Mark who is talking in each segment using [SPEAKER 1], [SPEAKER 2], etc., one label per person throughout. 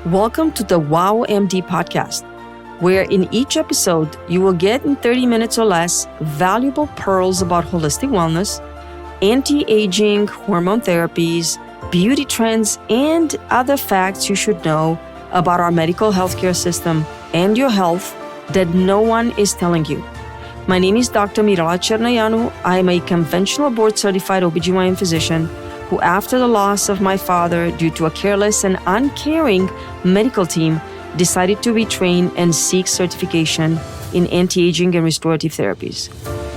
[SPEAKER 1] Welcome to the Wow MD podcast, where in each episode you will get in 30 minutes or less valuable pearls about holistic wellness, anti-aging, hormone therapies, beauty trends, and other facts you should know about our medical healthcare system and your health that no one is telling you. My name is Dr. Mirala Chernayanu. I am a conventional board-certified OBGYN physician who, after the loss of my father due to a careless and uncaring medical team, decided to retrain and seek certification in anti-aging and restorative therapies.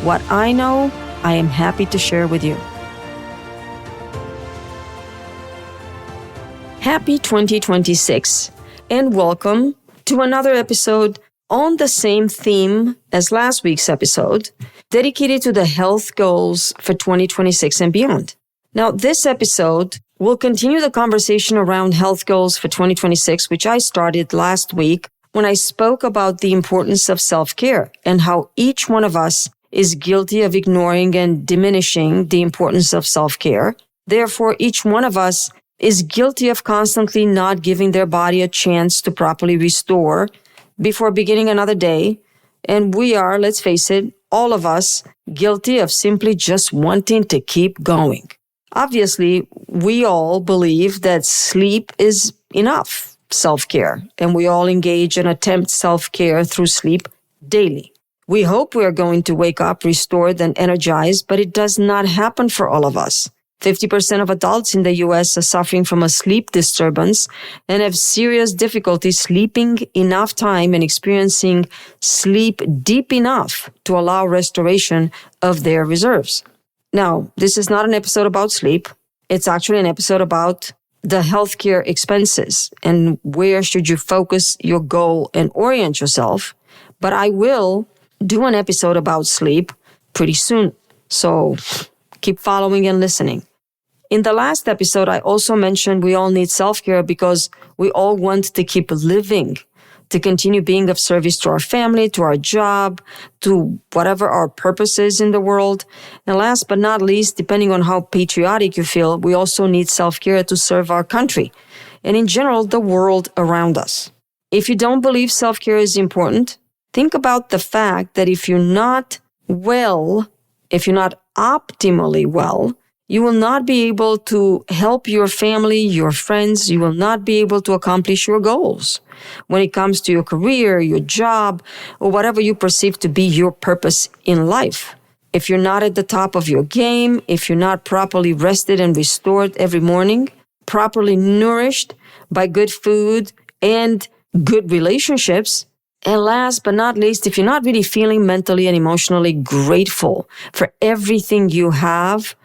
[SPEAKER 1] What I know, I am happy to share with you. Happy 2026, and welcome to another episode on the same theme as last week's episode, dedicated to the health goals for 2026 and beyond. Now, this episode will continue the conversation around health goals for 2026, which I started last week when I spoke about the importance of self-care and how each one of us is guilty of ignoring and diminishing the importance of self-care. Therefore, each one of us is guilty of constantly not giving their body a chance to properly restore before beginning another day. And we are, let's face it, all of us guilty of simply just wanting to keep going. Obviously, we all believe that sleep is enough self-care, and we all engage and attempt self-care through sleep daily. We hope we are going to wake up restored and energized, but it does not happen for all of us. 50% of adults in the U.S. are suffering from a sleep disturbance and have serious difficulty sleeping enough time and experiencing sleep deep enough to allow restoration of their reserves. Now, this is not an episode about sleep. It's actually an episode about the healthcare expenses and where should you focus your goal and orient yourself. But I will do an episode about sleep pretty soon. So keep following and listening. In the last episode, I also mentioned we all need self-care because we all want to keep living, to continue being of service to our family, to our job, to whatever our purpose is in the world. And last but not least, depending on how patriotic you feel, we also need self-care to serve our country and in general, the world around us. If you don't believe self-care is important, think about the fact that if you're not well, if you're not optimally well, you will not be able to help your family, your friends. You will not be able to accomplish your goals when it comes to your career, your job, or whatever you perceive to be your purpose in life. If you're not at the top of your game, if you're not properly rested and restored every morning, properly nourished by good food and good relationships, and last but not least, if you're not really feeling mentally and emotionally grateful for everything you have,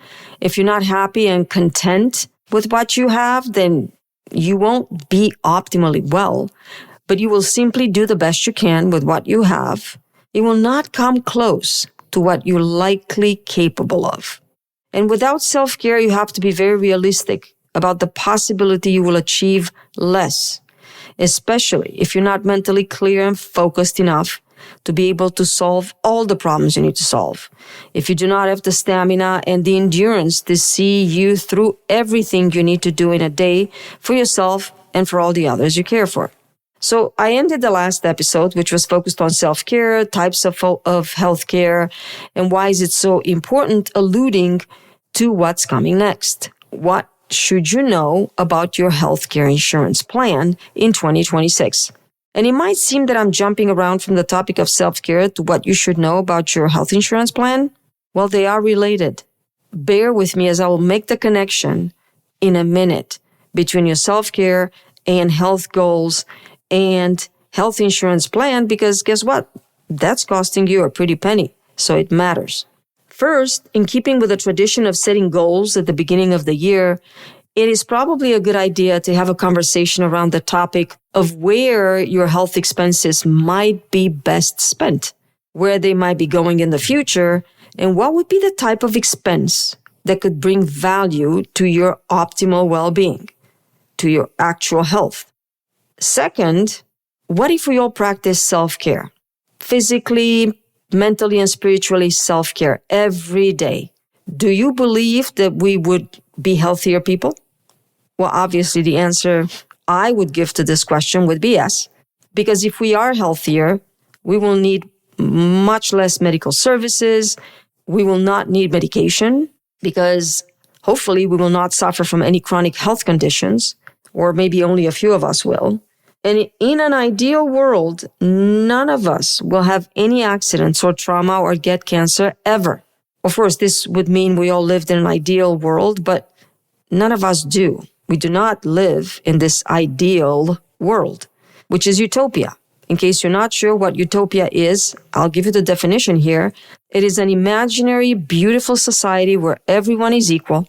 [SPEAKER 1] if you're not happy and content with what you have, then you won't be optimally well, but you will simply do the best you can with what you have. It will not come close to what you're likely capable of. And without self-care, you have to be very realistic about the possibility you will achieve less, especially if you're not mentally clear and focused enough to be able to solve all the problems you need to solve. If you do not have the stamina and the endurance to see you through everything you need to do in a day for yourself and for all the others you care for. So I ended the last episode, which was focused on self-care, types of healthcare, and why is it so important, alluding to what's coming next. What should you know about your healthcare insurance plan in 2026? And it might seem that I'm jumping around from the topic of self-care to what you should know about your health insurance plan. Well, they are related. Bear with me as I will make the connection in a minute between your self-care and health goals and health insurance plan, because guess what? That's costing you a pretty penny, so it matters. First, in keeping with the tradition of setting goals at the beginning of the year, it is probably a good idea to have a conversation around the topic of where your health expenses might be best spent, where they might be going in the future, and what would be the type of expense that could bring value to your optimal well-being, to your actual health. Second, what if we all practice self-care? Physically, mentally, and spiritually self-care every day. Do you believe that we would be healthier people? Well, obviously the answer, I would give to this question would be yes. Because if we are healthier, we will need much less medical services. We will not need medication because hopefully we will not suffer from any chronic health conditions, or maybe only a few of us will. And in an ideal world, none of us will have any accidents or trauma or get cancer ever. Of course, this would mean we all lived in an ideal world, but none of us do. We do not live in this ideal world, which is utopia. In case you're not sure what utopia is, I'll give you the definition here. It is an imaginary, beautiful society where everyone is equal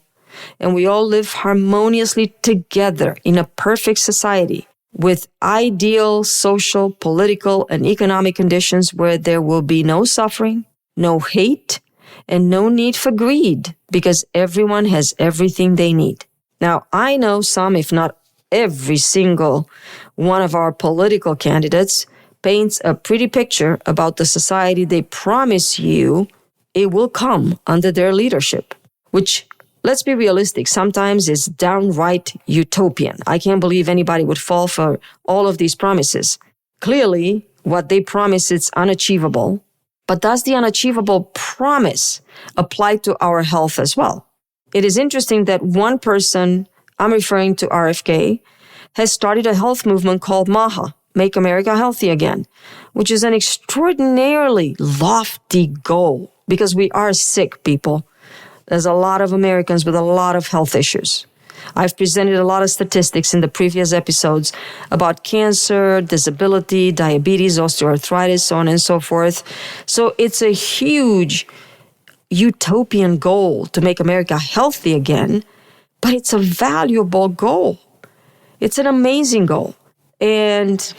[SPEAKER 1] and we all live harmoniously together in a perfect society with ideal social, political, and economic conditions where there will be no suffering, no hate, and no need for greed because everyone has everything they need. Now, I know some, if not every single one of our political candidates paints a pretty picture about the society they promise you it will come under their leadership, which, let's be realistic, sometimes is downright utopian. I can't believe anybody would fall for all of these promises. Clearly, what they promise is unachievable, but does the unachievable promise apply to our health as well? It is interesting that one person, I'm referring to RFK, has started a health movement called MAHA, Make America Healthy Again, which is an extraordinarily lofty goal because we are sick people. There's a lot of Americans with a lot of health issues. I've presented a lot of statistics in the previous episodes about cancer, disability, diabetes, osteoarthritis, so on and so forth. So it's a huge utopian goal to make America healthy again, but it's a valuable goal. It's an amazing goal. And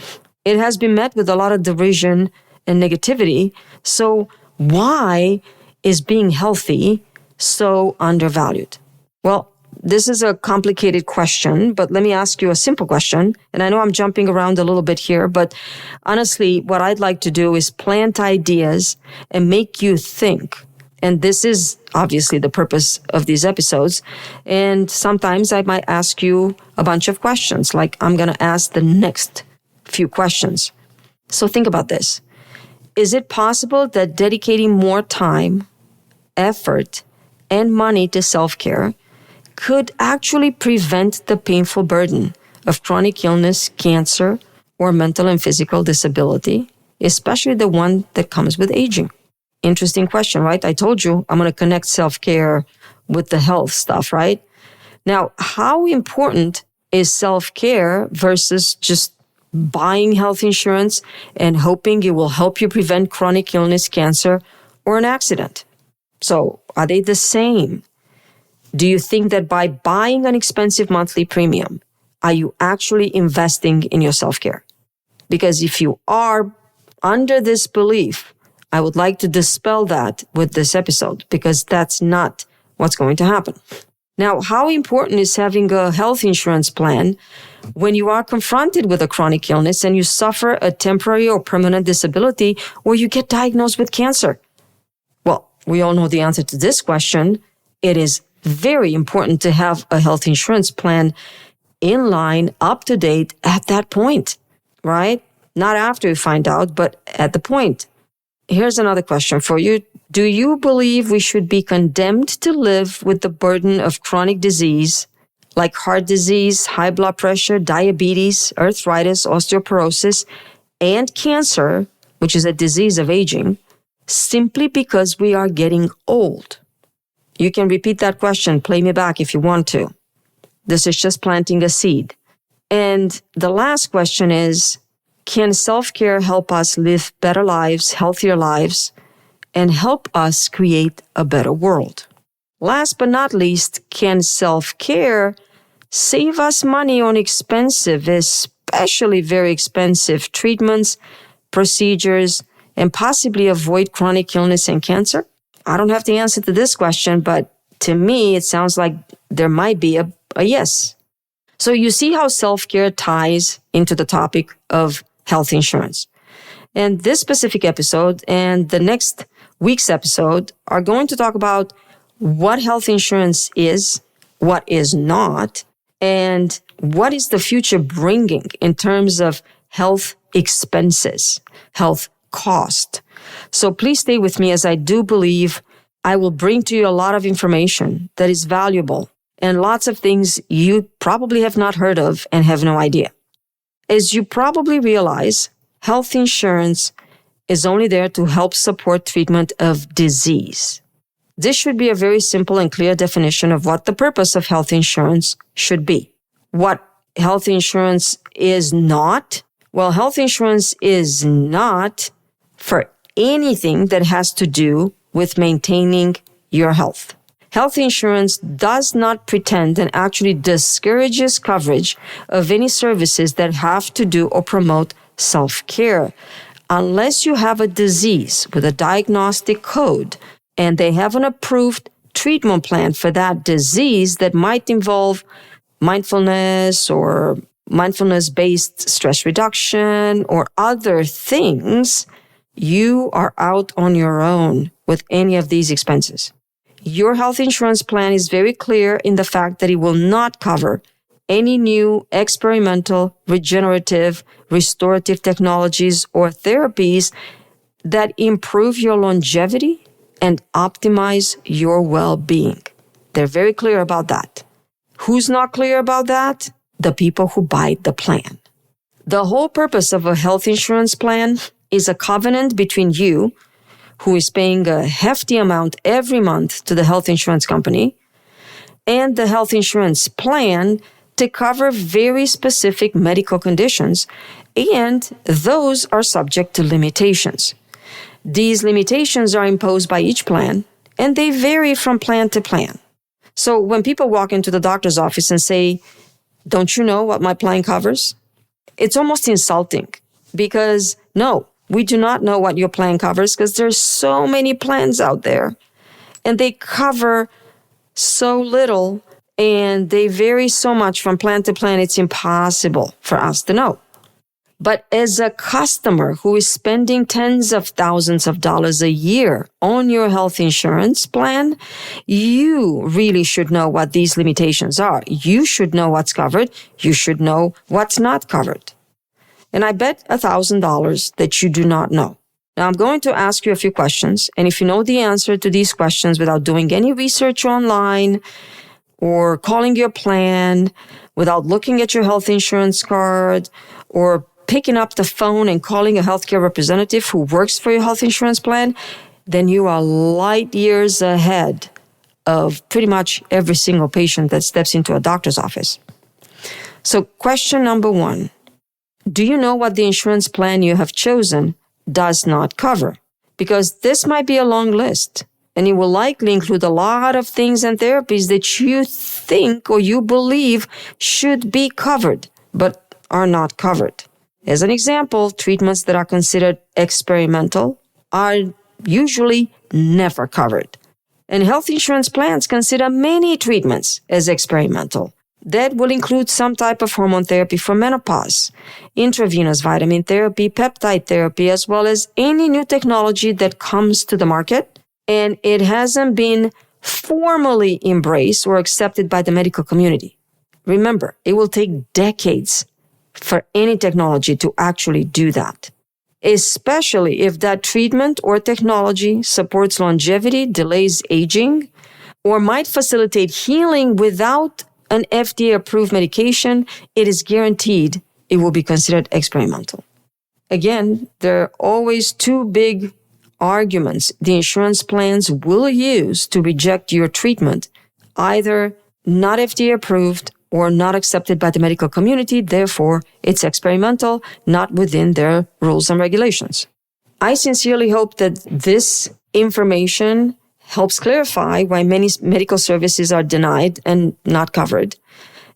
[SPEAKER 1] it has been met with a lot of derision and negativity. So why is being healthy so undervalued? Well, this is a complicated question, but let me ask you a simple question. And I know I'm jumping around a little bit here, but honestly, what I'd like to do is plant ideas and make you think. And this is obviously the purpose of these episodes. And sometimes I might ask you a bunch of questions, like I'm going to ask the next few questions. So think about this. Is it possible that dedicating more time, effort, and money to self-care could actually prevent the painful burden of chronic illness, cancer, or mental and physical disability, especially the one that comes with aging? Interesting question, right? I told you I'm going to connect self-care with the health stuff, right? Now, how important is self-care versus just buying health insurance and hoping it will help you prevent chronic illness, cancer, or an accident? So, are they the same? Do you think that by buying an expensive monthly premium, are you actually investing in your self-care? Because if you are under this belief, I would like to dispel that with this episode because that's not what's going to happen. Now, how important is having a health insurance plan when you are confronted with a chronic illness and you suffer a temporary or permanent disability or you get diagnosed with cancer? Well, we all know the answer to this question. It is very important to have a health insurance plan in line, up to date at that point, right? Not after you find out, but at the point. Here's another question for you. Do you believe we should be condemned to live with the burden of chronic disease like heart disease, high blood pressure, diabetes, arthritis, osteoporosis, and cancer, which is a disease of aging, simply because we are getting old? You can repeat that question, play me back if you want to. This is just planting a seed. And the last question is, can self-care help us live better lives, healthier lives, and help us create a better world? Last but not least, can self-care save us money on expensive, especially very expensive treatments, procedures, and possibly avoid chronic illness and cancer? I don't have the answer to this question, but to me, it sounds like there might be a yes. So you see how self-care ties into the topic of health insurance. And this specific episode and the next week's episode are going to talk about what health insurance is, what is not, and what is the future bringing in terms of health expenses, health cost. So please stay with me, as I do believe I will bring to you a lot of information that is valuable and lots of things you probably have not heard of and have no idea. As you probably realize, health insurance is only there to help support treatment of disease. This should be a very simple and clear definition of what the purpose of health insurance should be. What health insurance is not? Well, health insurance is not for anything that has to do with maintaining your health. Health insurance does not pretend and actually discourages coverage of any services that have to do or promote self-care. Unless you have a disease with a diagnostic code and they have an approved treatment plan for that disease that might involve mindfulness or mindfulness-based stress reduction or other things, you are out on your own with any of these expenses. Your health insurance plan is very clear in the fact that it will not cover any new experimental, regenerative, restorative technologies or therapies that improve your longevity and optimize your well-being. They're very clear about that. Who's not clear about that? The people who buy the plan. The whole purpose of a health insurance plan is a covenant between you, who is paying a hefty amount every month to the health insurance company, and the health insurance plan to cover very specific medical conditions, and those are subject to limitations. These limitations are imposed by each plan, and they vary from plan to plan. So when people walk into the doctor's office and say, "Don't you know what my plan covers?" It's almost insulting, because no, we do not know what your plan covers, because there's so many plans out there and they cover so little and they vary so much from plan to plan, it's impossible for us to know. But as a customer who is spending tens of thousands of dollars a year on your health insurance plan, you really should know what these limitations are. You should know what's covered. You should know what's not covered. And I bet $1,000 that you do not know. Now, I'm going to ask you a few questions. And if you know the answer to these questions without doing any research online or calling your plan, without looking at your health insurance card or picking up the phone and calling a healthcare representative who works for your health insurance plan, then you are light years ahead of pretty much every single patient that steps into a doctor's office. So question number one. Do you know what the insurance plan you have chosen does not cover? Because this might be a long list, and it will likely include a lot of things and therapies that you think or you believe should be covered, but are not covered. As an example, treatments that are considered experimental are usually never covered. And health insurance plans consider many treatments as experimental. That will include some type of hormone therapy for menopause, intravenous vitamin therapy, peptide therapy, as well as any new technology that comes to the market, and it hasn't been formally embraced or accepted by the medical community. Remember, it will take decades for any technology to actually do that, especially if that treatment or technology supports longevity, delays aging, or might facilitate healing without an FDA-approved medication. It is guaranteed it will be considered experimental. Again, there are always two big arguments the insurance plans will use to reject your treatment, either not FDA-approved or not accepted by the medical community, therefore it's experimental, not within their rules and regulations. I sincerely hope that this information helps clarify why many medical services are denied and not covered.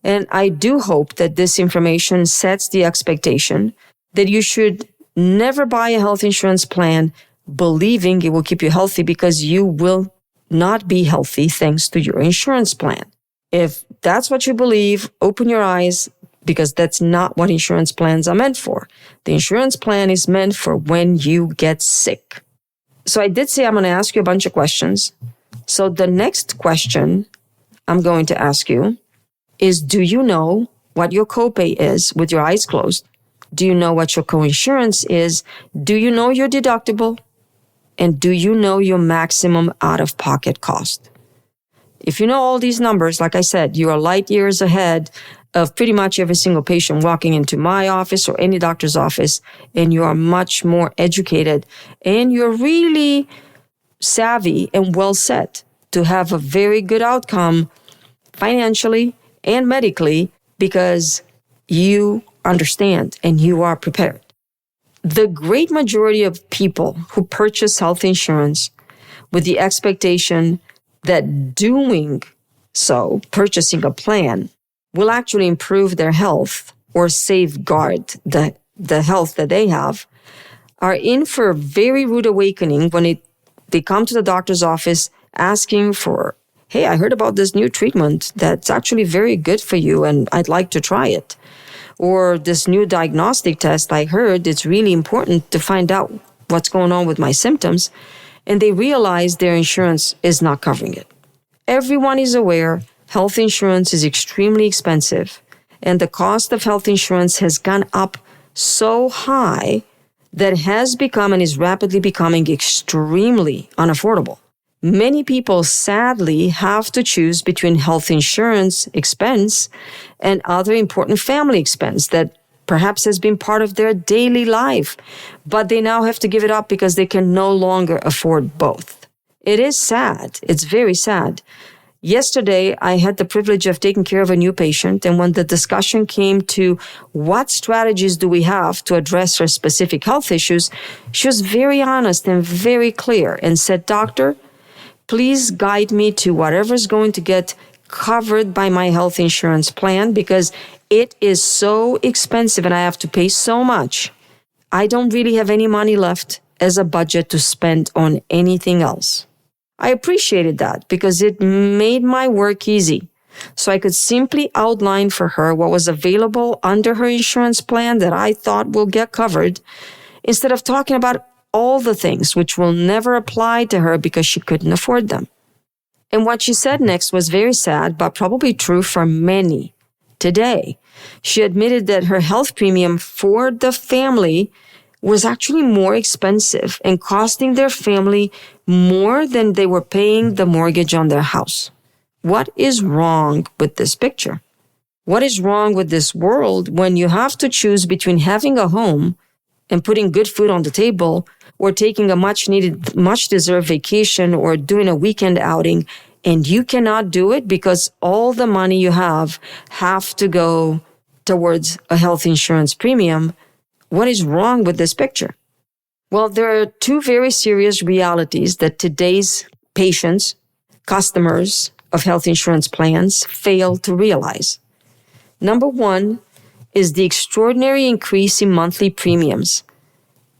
[SPEAKER 1] And I do hope that this information sets the expectation that you should never buy a health insurance plan believing it will keep you healthy, because you will not be healthy thanks to your insurance plan. If that's what you believe, open your eyes, because that's not what insurance plans are meant for. The insurance plan is meant for when you get sick. So I did say I'm going to ask you a bunch of questions. So the next question I'm going to ask you is, do you know what your copay is with your eyes closed? Do you know what your coinsurance is? Do you know your deductible? And do you know your maximum out-of-pocket cost? If you know all these numbers, like I said, you are light years ahead of pretty much every single patient walking into my office or any doctor's office, and you are much more educated, and you're really savvy and well set to have a very good outcome financially and medically because you understand and you are prepared. The great majority of people who purchase health insurance with the expectation that doing so, purchasing a plan, will actually improve their health or safeguard the health that they have, are in for a very rude awakening when they come to the doctor's office asking for, hey, I heard about this new treatment that's actually very good for you and I'd like to try it. Or this new diagnostic test, I heard it's really important to find out what's going on with my symptoms. And they realize their insurance is not covering it. Everyone is aware health insurance is extremely expensive, and the cost of health insurance has gone up so high that it has become and is rapidly becoming extremely unaffordable. Many people sadly have to choose between health insurance expense and other important family expense that perhaps has been part of their daily life, but they now have to give it up because they can no longer afford both. It is sad. It's very sad. Yesterday, I had the privilege of taking care of a new patient, and when the discussion came to what strategies do we have to address her specific health issues, she was very honest and very clear and said, "Doctor, please guide me to whatever's going to get covered by my health insurance plan because it is so expensive and I have to pay so much. I don't really have any money left as a budget to spend on anything else." I appreciated that because it made my work easy. So I could simply outline for her what was available under her insurance plan that I thought will get covered instead of talking about all the things which will never apply to her because she couldn't afford them. And what she said next was very sad, but probably true for many today. She admitted that her health premium for the family was actually more expensive and costing their family more than they were paying the mortgage on their house. What is wrong with this picture? What is wrong with this world when you have to choose between having a home and putting good food on the table or taking a much-needed, much-deserved vacation or doing a weekend outing, and you cannot do it because all the money you have to go towards a health insurance premium? What is wrong with this picture? Well, there are two very serious realities that today's patients, customers of health insurance plans fail to realize. Number one is the extraordinary increase in monthly premiums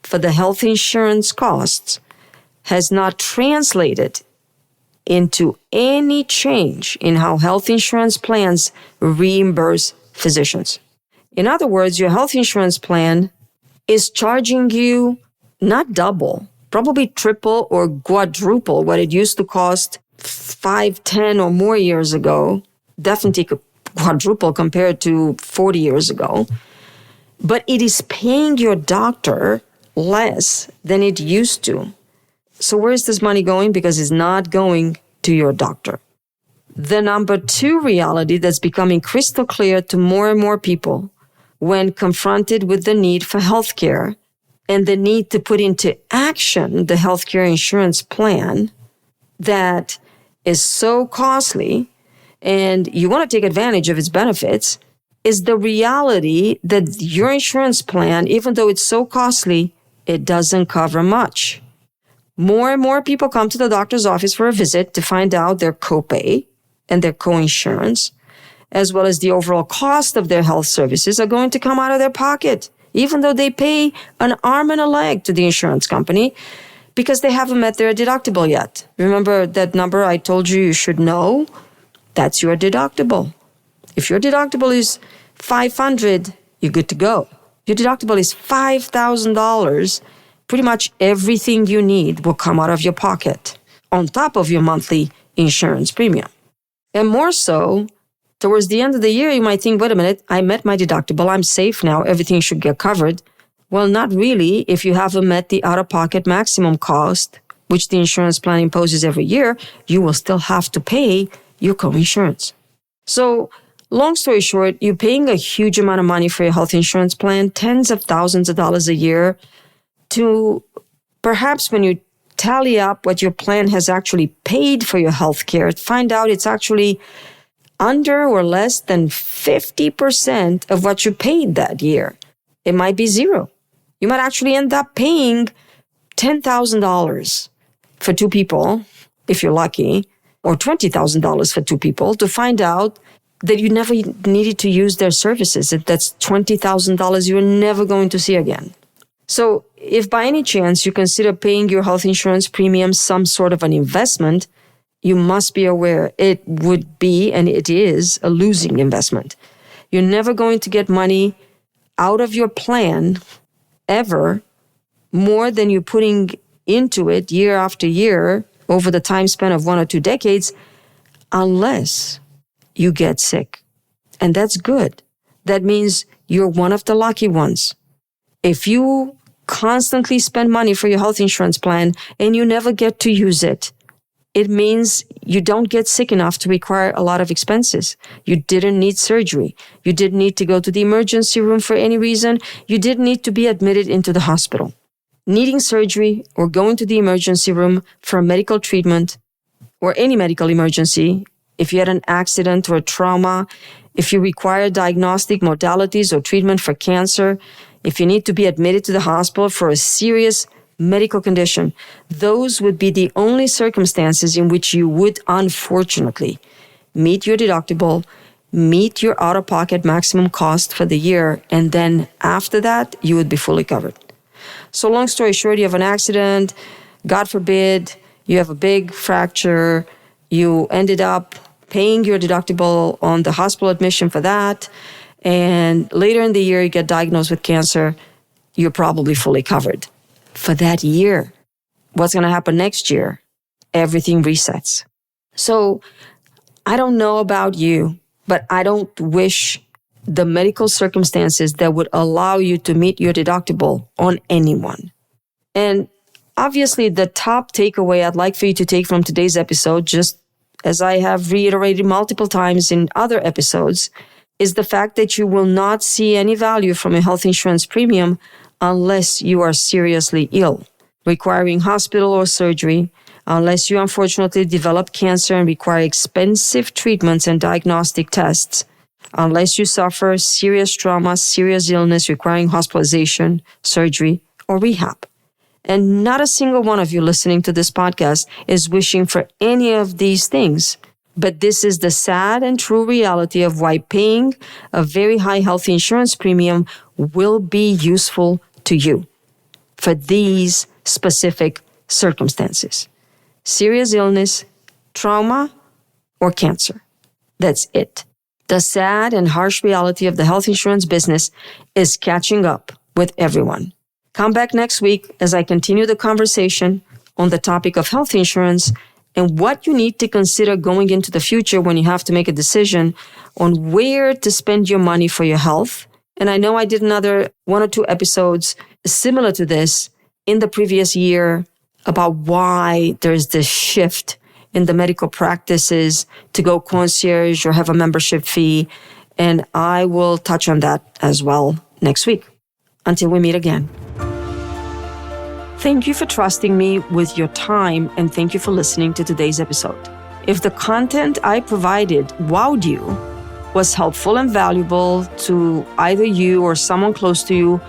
[SPEAKER 1] for the health insurance costs has not translated into any change in how health insurance plans reimburse physicians. In other words, your health insurance plan is charging you not double, probably triple or quadruple what it used to cost 5, 10 or more years ago, definitely quadruple compared to 40 years ago. But it is paying your doctor less than it used to. So where is this money going? Because it's not going to your doctor. The number two reality that's becoming crystal clear to more and more people when confronted with the need for healthcare and the need to put into action the healthcare insurance plan that is so costly and you want to take advantage of its benefits is the reality that your insurance plan, even though it's so costly, it doesn't cover much. More and more people come to the doctor's office for a visit to find out their copay and their coinsurance, as well as the overall cost of their health services, are going to come out of their pocket, even though they pay an arm and a leg to the insurance company because they haven't met their deductible yet. Remember that number I told you should know? That's your deductible. If your deductible is $500, you're good to go. Your deductible is $5,000. Pretty much everything you need will come out of your pocket on top of your monthly insurance premium. And more so, Towards the end of the year, you might think, wait a minute, I met my deductible. I'm safe now. Everything should get covered. Well, not really. If you haven't met the out-of-pocket maximum cost, which the insurance plan imposes every year, you will still have to pay your co-insurance. So, long story short, you're paying a huge amount of money for your health insurance plan, tens of thousands of dollars a year, to perhaps when you tally up what your plan has actually paid for your health care, find out it's actually under or less than 50% of what you paid that year. It might be zero. You might actually end up paying $10,000 for two people, if you're lucky, or $20,000 for two people to find out that you never needed to use their services. That's $20,000 you're never going to see again. So if by any chance you consider paying your health insurance premium some sort of an investment, you must be aware it would be, and it is, a losing investment. You're never going to get money out of your plan ever more than you're putting into it year after year over the time span of 1 or 2 decades, unless you get sick. And that's good. That means you're one of the lucky ones. If you constantly spend money for your health insurance plan and you never get to use it, it means you don't get sick enough to require a lot of expenses. You didn't need surgery. You didn't need to go to the emergency room for any reason. You didn't need to be admitted into the hospital. Needing surgery or going to the emergency room for a medical treatment or any medical emergency, if you had an accident or a trauma, if you require diagnostic modalities or treatment for cancer, if you need to be admitted to the hospital for a serious medical condition, those would be the only circumstances in which you would, unfortunately, meet your deductible, meet your out-of-pocket maximum cost for the year, and then after that, you would be fully covered. So long story short, you have an accident, God forbid, you have a big fracture, you ended up paying your deductible on the hospital admission for that, and later in the year you get diagnosed with cancer, you're probably fully covered for that year. What's going to happen next year? Everything resets. So I don't know about you, but I don't wish the medical circumstances that would allow you to meet your deductible on anyone. And obviously, the top takeaway I'd like for you to take from today's episode, just as I have reiterated multiple times in other episodes, is the fact that you will not see any value from a health insurance premium unless you are seriously ill, requiring hospital or surgery, unless you unfortunately develop cancer and require expensive treatments and diagnostic tests, unless you suffer serious trauma, serious illness requiring hospitalization, surgery, or rehab. And not a single one of you listening to this podcast is wishing for any of these things. But this is the sad and true reality of why paying a very high health insurance premium will be useful to you for these specific circumstances. Serious illness, trauma, or cancer. That's it. The sad and harsh reality of the health insurance business is catching up with everyone. Come back next week as I continue the conversation on the topic of health insurance and what you need to consider going into the future when you have to make a decision on where to spend your money for your health. And I know I did another 1 or 2 episodes similar to this in the previous year about why there's this shift in the medical practices to go concierge or have a membership fee. And I will touch on that as well next week. Until we meet again. Thank you for trusting me with your time, and thank you for listening to today's episode. If the content I provided wowed you, was helpful and valuable to either you or someone close to you,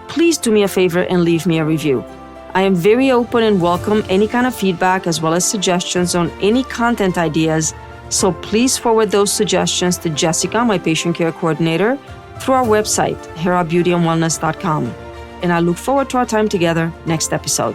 [SPEAKER 1] please do me a favor and leave me a review. I am very open and welcome any kind of feedback as well as suggestions on any content ideas, so please forward those suggestions to Jessica, my patient care coordinator, through our website, herabeautyandwellness.com. And I look forward to our time together next episode.